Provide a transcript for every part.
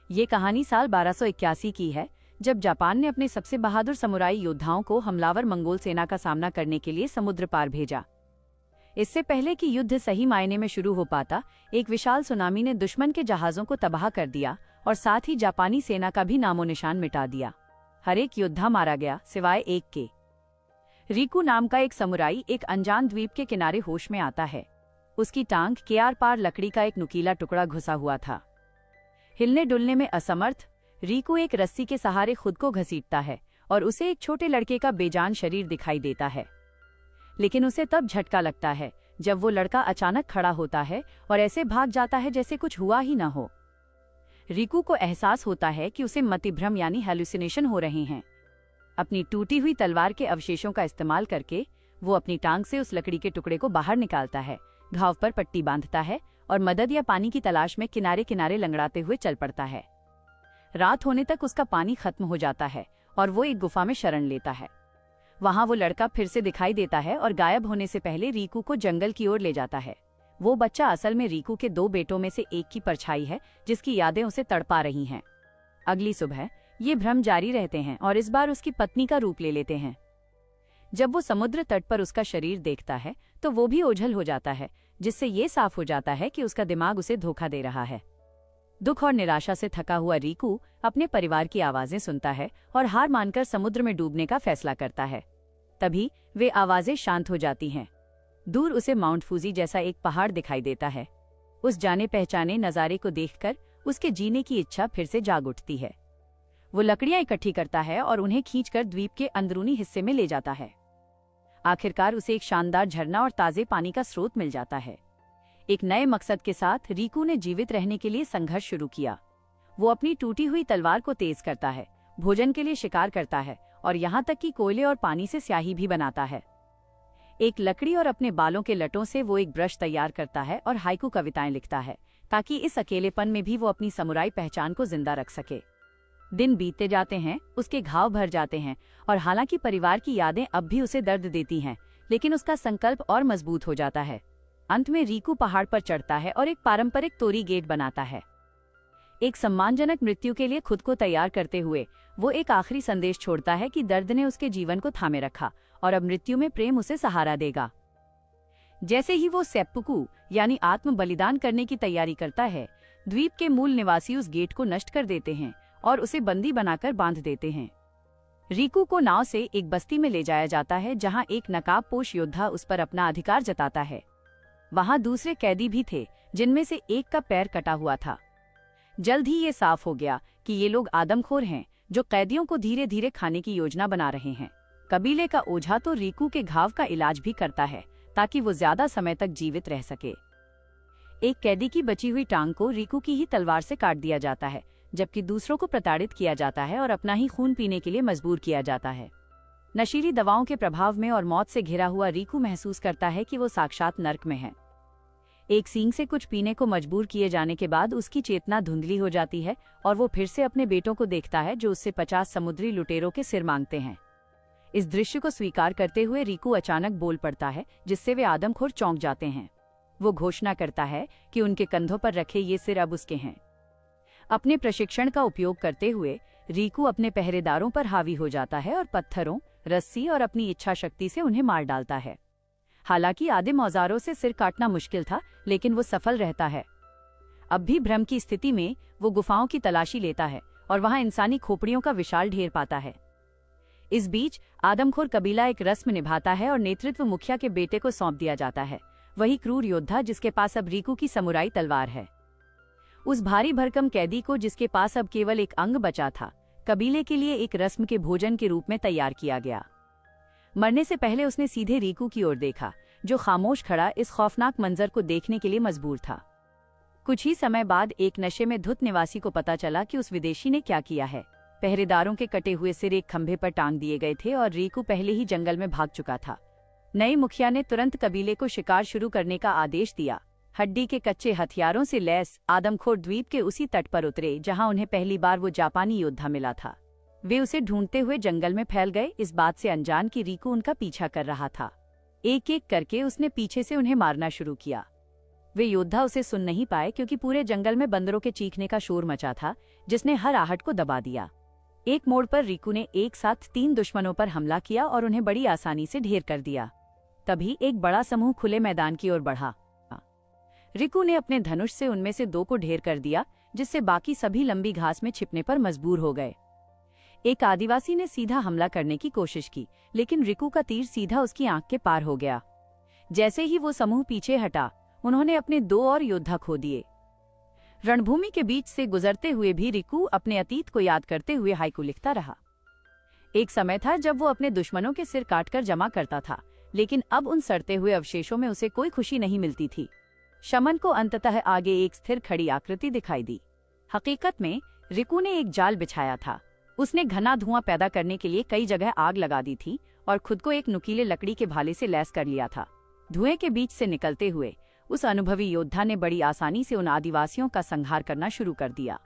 ये कहानी साल 1281 की है, जब जापान ने अपने सबसे बहादुर समुराई योद्धाओं को हमलावर मंगोल सेना का सामना करने के लिए समुद्र पार भेजा। इससे पहले कि युद्ध सही मायने में शुरू हो पाता, एक विशाल सुनामी ने दुश्मन के जहाजों को तबाह कर दिया और साथ ही जापानी सेना का भी नामो निशान मिटा दिया। हर एक योद्धा मारा गया सिवाय एक के। रीकू नाम का एक समुराई एक अनजान द्वीप के किनारे होश में आता है। उसकी टांग के आर पार लकड़ी का एक नुकीला टुकड़ा घुसा हुआ था। हिलने डुलने में असमर्थ रीकू एक रस्सी के सहारे खुद को घसीटता है और उसे एक छोटे लड़के का बेजान शरीर दिखाई देता है। लेकिन उसे तब झटका लगता है जब वो लड़का अचानक खड़ा होता है और ऐसे भाग जाता है जैसे कुछ हुआ ही ना हो। रीकू को एहसास होता है कि उसे मतिभ्रम यानी हैलुसिनेशन हो रहे हैं। अपनी टूटी हुई तलवार के अवशेषों का इस्तेमाल करके वो अपनी टांग से उस लकड़ी के टुकड़े को बाहर निकालता है, घाव पर पट्टी बांधता है और मदद या पानी की तलाश में किनारे किनारे लंगड़ाते हुए चल पड़ता है। रात होने तक उसका पानी खत्म हो जाता है और वो एक गुफा में शरण लेता है। वहां वो लड़का फिर से दिखाई देता है और गायब होने से पहले रीकू को जंगल की ओर ले जाता है। वो बच्चा असल में रीकू के दो बेटों में से एक की परछाई है, जिसकी यादें उसे तड़पा रही हैं। अगली सुबह ये भ्रम जारी रहते हैं और इस बार उसकी पत्नी का रूप ले लेते हैं। जब वो समुद्र तट पर उसका शरीर देखता है तो वो भी ओझल हो जाता है, जिससे ये साफ हो जाता है कि उसका दिमाग उसे धोखा दे रहा है। दुख और निराशा से थका हुआ रीकू अपने परिवार की आवाजें सुनता है और हार मानकर समुद्र में डूबने का फैसला करता है। तभी वे आवाजें शांत हो जाती हैं। दूर उसे माउंट फूजी जैसा एक पहाड़ दिखाई देता है। उस जाने पहचाने नजारे को देखकर उसके जीने की इच्छा फिर से जाग उठती है। वो लकड़ियां इकट्ठी करता है और उन्हें खींचकर द्वीप के अंदरूनी हिस्से में ले जाता है। आखिरकार उसे एक शानदार झरना और ताजे पानी का स्रोत मिल जाता है। एक नए मकसद के साथ रीकू ने जीवित रहने के लिए संघर्ष शुरू किया। वो अपनी टूटी हुई तलवार को तेज करता है, भोजन के लिए शिकार करता है और यहाँ तक कि कोयले और पानी से स्याही भी बनाता है। एक लकड़ी और अपने बालों के लटों से वो एक ब्रश तैयार करता है और हाइकू कविताएं लिखता है, ताकि इस अकेलेपन में भी वो अपनी समुराई पहचान को जिंदा रख सके। दिन बीतते जाते हैं, उसके घाव भर जाते हैं और हालांकि परिवार की यादें अब भी उसे दर्द देती हैं, लेकिन उसका संकल्प और मजबूत हो जाता है। अंत में रीकू पहाड़ पर चढ़ता है और एक पारंपरिक तोरी गेट बनाता है। एक सम्मानजनक मृत्यु के लिए खुद को तैयार करते हुए वो एक आखिरी संदेश छोड़ता है कि दर्द ने उसके जीवन को थामे रखा और अब मृत्यु में प्रेम उसे सहारा देगा। जैसे ही वो सेप्पुकू यानी आत्म बलिदान करने की तैयारी करता है, द्वीप के मूल निवासी उस गेट को नष्ट कर देते हैं और उसे बंदी बनाकर बांध देते हैं। रीकू को नाव से एक बस्ती में ले जाया जाता है, जहां एक नकाबपोश योद्धा उस पर अपना अधिकार जताता है। वहां दूसरे कैदी भी थे, जिनमें से एक का पैर कटा हुआ था। जल्द ही ये साफ हो गया कि ये लोग आदमखोर हैं, जो कैदियों को धीरे धीरे खाने की योजना बना रहे हैं। कबीले का ओझा तो रीकू के घाव का इलाज भी करता है, ताकि वो ज्यादा समय तक जीवित रह सके। एक कैदी की बची हुई टांग को रीकू की ही तलवार से काट दिया जाता है, जबकि दूसरों को प्रताड़ित किया जाता है और अपना ही खून पीने के लिए मजबूर किया जाता है। नशीली दवाओं के प्रभाव में और मौत से घिरा हुआ रीकू महसूस करता है कि वो साक्षात नर्क में है। एक सींग से कुछ पीने को मजबूर किए जाने के बाद उसकी चेतना धुंधली हो जाती है और वो फिर से अपने बेटों को देखता है, जो उससे 50 समुद्री लुटेरों के सिर मांगते हैं। इस दृश्य को स्वीकार करते हुए रीकू अचानक बोल पड़ता है, जिससे वे आदमखोर चौंक जाते हैं। वो घोषणा करता है कि उनके कंधों पर रखे ये सिर अब उसके हैं। अपने प्रशिक्षण का उपयोग करते हुए रीकू अपने पहरेदारों पर हावी हो जाता है और पत्थरों, रस्सी और अपनी इच्छा शक्ति से उन्हें मार डालता है। हालांकि आदिम औजारों से सिर काटना मुश्किल था, लेकिन वो सफल रहता है। अब भी भ्रम की स्थिति में वो गुफाओं की तलाशी लेता है और वहां इंसानी खोपड़ियों का विशाल ढेर पाता है। इस बीच आदमखोर कबीला एक रस्म निभाता है और नेतृत्व मुखिया के बेटे को सौंप दिया जाता है, वही क्रूर योद्धा जिसके पास अब रीकू की समुराई तलवार है। उस भारी भरकम कैदी को, जिसके पास अब केवल एक अंग बचा था, कबीले के लिए एक रस्म के भोजन के रूप में तैयार किया गया। मरने से पहले उसने सीधे रीकू की ओर देखा, जो खामोश खड़ा इस खौफनाक मंजर को देखने के लिए मजबूर था। कुछ ही समय बाद एक नशे में धुत निवासी को पता चला कि उस विदेशी ने क्या किया है। पहरेदारों के कटे हुए सिर एक खंभे पर टांग दिए गए थे और रीकू पहले ही जंगल में भाग चुका था। नए मुखिया ने तुरंत कबीले को शिकार शुरू करने का आदेश दिया। हड्डी के कच्चे हथियारों से लैस आदमखोर द्वीप के उसी तट पर उतरे जहां उन्हें पहली बार वो जापानी योद्धा मिला था। वे उसे ढूंढते हुए जंगल में फैल गए, इस बात से अनजान कि रिकू उनका पीछा कर रहा था। एक एक करके उसने पीछे से उन्हें मारना शुरू किया। वे योद्धा उसे सुन नहीं पाए क्योंकि पूरे जंगल में बंदरों के चीखने का शोर मचा था, जिसने हर आहट को दबा दिया। एक मोड़ पर रिकू ने एक साथ 3 दुश्मनों पर हमला किया और उन्हें बड़ी आसानी से ढेर कर दिया। तभी एक बड़ा समूह खुले मैदान की ओर बढ़ा। रिकू ने अपने धनुष से उनमें से 2 को ढेर कर दिया, जिससे बाकी सभी लंबी घास में छिपने पर मजबूर हो गए। एक आदिवासी ने सीधा हमला करने की कोशिश की, लेकिन रिकू का तीर सीधा उसकी आंख के पार हो गया। जैसे ही वो समूह पीछे हटा, उन्होंने अपने 2 और योद्धा खो दिए। रणभूमि के बीच से गुजरते हुए भी रिकू अपने अतीत को याद करते हुए हाइकू लिखता रहा। एक समय था जब वो अपने दुश्मनों के सिर काटकर जमा करता था, लेकिन अब उन सड़ते हुए अवशेषों में उसे कोई खुशी नहीं मिलती थी। शमन को अंततः आगे एक स्थिर खड़ी आकृति दिखाई दी। हकीकत में रिकू ने एक जाल बिछाया था। उसने घना धुआं पैदा करने के लिए कई जगह आग लगा दी थी और खुद को एक नुकीले लकड़ी के भाले से लैस कर लिया था। धुएं के बीच से निकलते हुए उस अनुभवी योद्धा ने बड़ी आसानी से उन आदिवासियों का संहार करना शुरू कर दिया।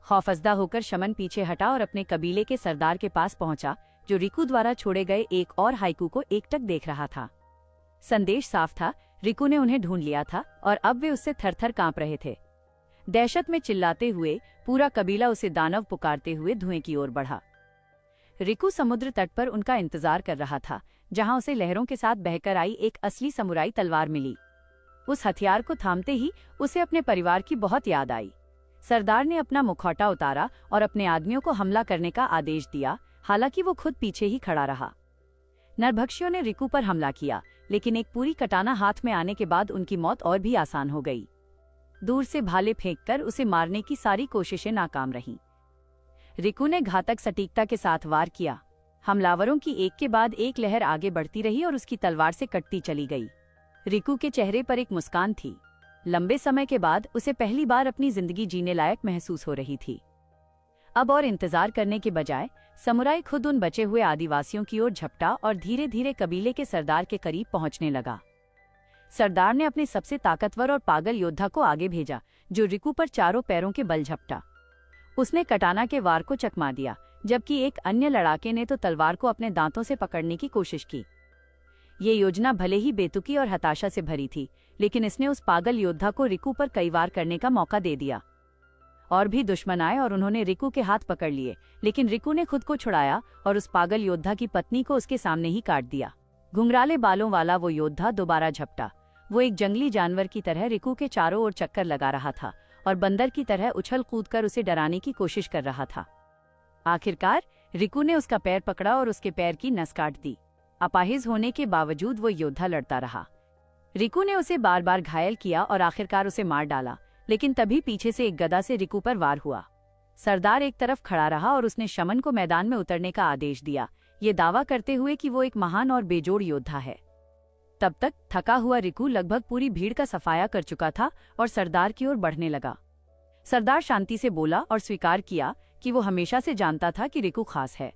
खौफजदा होकर शमन पीछे हटा और अपने कबीले के सरदार के पास पहुंचा, जो रिकू द्वारा छोड़े गए एक और हाइकू को एकटक देख रहा था। संदेश साफ था, रिकू ने उन्हें ढूंढ लिया था और अब वे उससे थर-थर कांप रहे थे। दहशत में चिल्लाते हुए पूरा कबीला उसे दानव पुकारते हुए धुएं की ओर बढ़ा। रिकू समुद्र तट पर उनका इंतजार कर रहा था, जहां उसे लहरों के साथ बहकर आई एक असली समुराई तलवार मिली। उस हथियार को थामते ही उसे अपने परिवार की बहुत याद आई। सरदार ने अपना मुखौटा उतारा और अपने आदमियों को हमला करने का आदेश दिया, हालांकि वो खुद पीछे ही खड़ा रहा। नरभक्षियों ने रिकू पर हमला किया, लेकिन एक पूरी कटाना हाथ में आने के बाद उनकी मौत और भी आसान हो गई। दूर से भाले फेंककर उसे मारने की सारी कोशिशें नाकाम रहीं। रिकू ने घातक सटीकता के साथ वार किया। हमलावरों की एक के बाद एक लहर आगे बढ़ती रही और उसकी तलवार से कटती चली गई। रिकू के चेहरे पर एक मुस्कान थी। लंबे समय के बाद उसे पहली बार अपनी जिंदगी जीने लायक महसूस हो रही थी। अब और इंतजार करने के बजाय समुराई खुद उन बचे हुए आदिवासियों की ओर झपटा और धीरे धीरे कबीले के सरदार के करीब पहुंचने लगा। सरदार ने अपने सबसे ताकतवर और पागल योद्धा को आगे भेजा, जो रिकू पर चारों पैरों के बल झपटा। उसने कटाना के वार को चकमा दिया, जबकि एक अन्य लड़ाके ने तो तलवार को अपने दांतों से पकड़ने की कोशिश की। ये योजना भले ही बेतुकी और हताशा से भरी थी, लेकिन इसने उस पागल योद्धा को रिकू पर कई वार करने का मौका दे दिया। और भी दुश्मन आए और उन्होंने रिकू के हाथ पकड़ लिए, लेकिन रिकू ने खुद को छुड़ाया और उस पागल योद्धा की पत्नी को उसके सामने ही काट दिया। घुंघराले बालों वाला वो योद्धा दोबारा झपटा। वो एक जंगली जानवर की तरह रिकू के चारों ओर चक्कर लगा रहा था और बंदर की तरह उछल कूद कर उसे डराने की कोशिश कर रहा था। आखिरकार रिकू ने उसका पैर पकड़ा और उसके पैर की नस काट दी। अपाहिज होने के बावजूद वो योद्धा लड़ता रहा। रिकू ने उसे बार बार घायल किया और आखिरकार उसे मार डाला, लेकिन तभी पीछे से एक गदा से रिकू पर वार हुआ। सरदार एक तरफ खड़ा रहा और उसने शमन को मैदान में उतरने का आदेश दिया, ये दावा करते हुए कि वो एक महान और बेजोड़ योद्धा है। तब तक थका हुआ रिकू लगभग पूरी भीड़ का सफाया कर चुका था और सरदार की ओर बढ़ने लगा। सरदार शांति से बोला और स्वीकार किया कि वो हमेशा से जानता था कि रिकू खास है।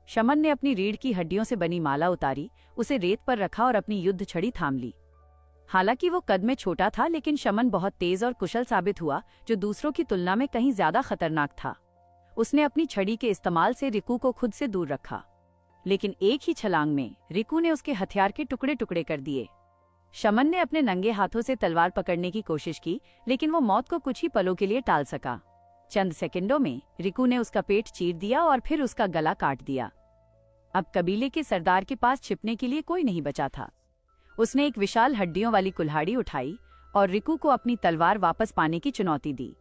शमन ने अपनी रीढ़ की हड्डियों से बनी माला उतारी, उसे रेत पर रखा और अपनी युद्ध छड़ी थाम ली। हालांकि वो कद में छोटा था, लेकिन शमन बहुत तेज और कुशल साबित हुआ, जो दूसरों की तुलना में कहीं ज्यादा खतरनाक था। उसने अपनी छड़ी के इस्तेमाल से रिकू को खुद से दूर रखा, लेकिन एक ही छलांग में रिकू ने उसके हथियार के टुकड़े टुकड़े कर दिए। शमन ने अपने नंगे हाथों से तलवार पकड़ने की कोशिश की, लेकिन वो मौत को कुछ ही पलों के लिए टाल सका। चंद सेकंडों में रिकू ने उसका पेट चीर दिया और फिर उसका गला काट दिया। अब कबीले के सरदार के पास छिपने के लिए कोई नहीं बचा था। उसने एक विशाल हड्डियों वाली कुल्हाड़ी उठाई और रिकू को अपनी तलवार वापस पाने की चुनौती दी।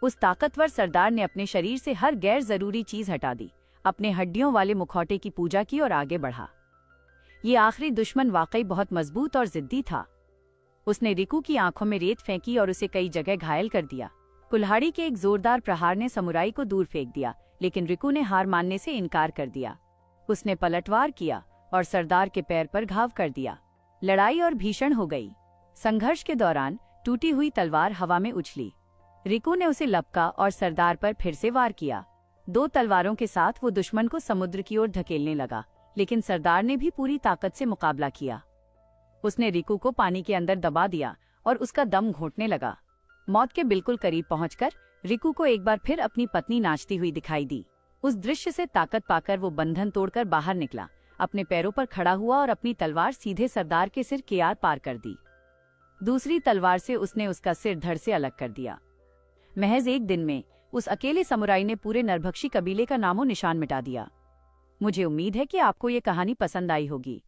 उस ताकतवर सरदार ने अपने शरीर से हर गैर जरूरी चीज हटा दी, अपने हड्डियों वाले मुखौटे की पूजा की और आगे बढ़ा। ये आखिरी दुश्मन वाकई बहुत मजबूत और जिद्दी था। उसने रिकू की आंखों में रेत फेंकी और उसे कई जगह घायल कर दिया। कुल्हाड़ी के एक जोरदार प्रहार ने समुराई को दूर फेंक दिया, लेकिन रिकू ने हार मानने से इनकार कर दिया। उसने पलटवार किया और सरदार के पैर पर घाव कर दिया। लड़ाई और भीषण हो गई। संघर्ष के दौरान टूटी हुई तलवार हवा में उछली। रिकू ने उसे लपका और सरदार पर फिर से वार किया। 2 तलवारों के साथ वो दुश्मन को समुद्र की ओर धकेलने लगा, लेकिन सरदार ने भी पूरी ताकत से मुकाबला किया। उसने रिकू को पानी के अंदर दबा दिया और उसका दम घोंटने लगा। मौत के बिल्कुल करीब पहुंचकर रिकू को एक बार फिर अपनी पत्नी नाचती हुई दिखाई दी। उस दृश्य से ताकत पाकर वो बंधन तोड़कर बाहर निकला, अपने पैरों पर खड़ा हुआ और अपनी तलवार सीधे सरदार के सिर के आर पार कर दी। दूसरी तलवार से उसने उसका सिर धड़ से अलग कर दिया। महज एक दिन में उस अकेले समुराई ने पूरे नरभक्षी कबीले का नामो निशान मिटा दिया। मुझे उम्मीद है कि आपको ये कहानी पसंद आई होगी।